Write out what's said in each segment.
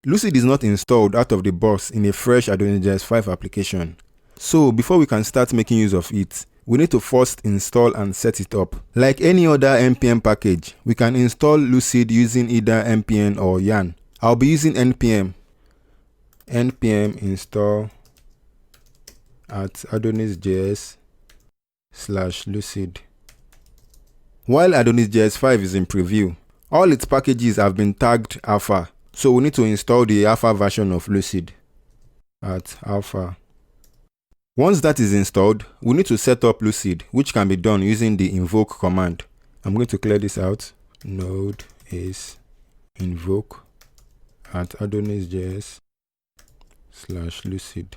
Lucid is not installed out of the box in a fresh AdonisJS 5 application. So before we can start making use of it, we need to first install and set it up. Like any other npm package, we can install Lucid using either npm or yarn. I'll be using npm install at AdonisJS/Lucid. While AdonisJS 5 is in preview, all its packages have been tagged alpha, so we need to install the alpha version of Lucid at alpha. Once that is installed, we need to set up Lucid, which can be done using the invoke command. I'm going to clear this out. Node is invoke at AdonisJS/Lucid.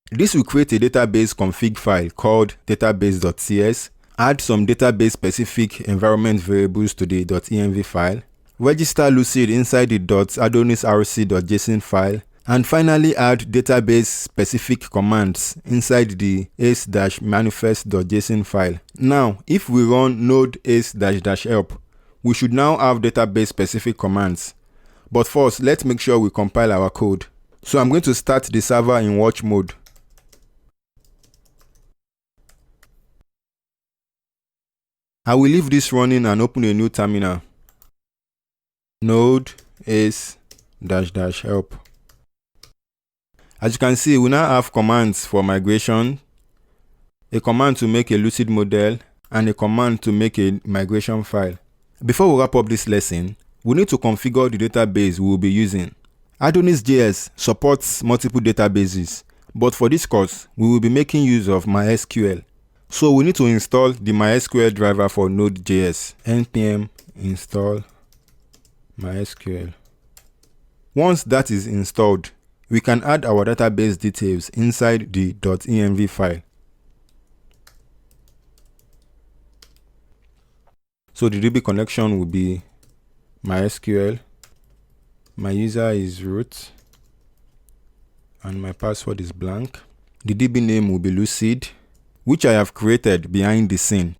This will create a database config file called database.cs, add some database specific environment variables to the .env file, register Lucid inside the .adonisrc.json file, and finally add database specific commands inside the ace-manifest.json file. Now, if we run node ace-help, we should now have database specific commands. But first, let's make sure we compile our code. So I'm going to start the server in watch mode. I will leave this running and open a new terminal. Node ace-help. As you can see, we now have commands for migration, a command to make a Lucid model, and a command to make a migration file. Before we wrap up this lesson, we need to configure the database we will be using. AdonisJS supports multiple databases, but for this course, we will be making use of MySQL. So we need to install the MySQL driver for Node.js. npm install MySQL. Once that is installed, we can add our database details inside the .env file. So the DB connection will be MySQL, my user is root, and my password is blank. The DB name will be Lucid, which I have created behind the scene.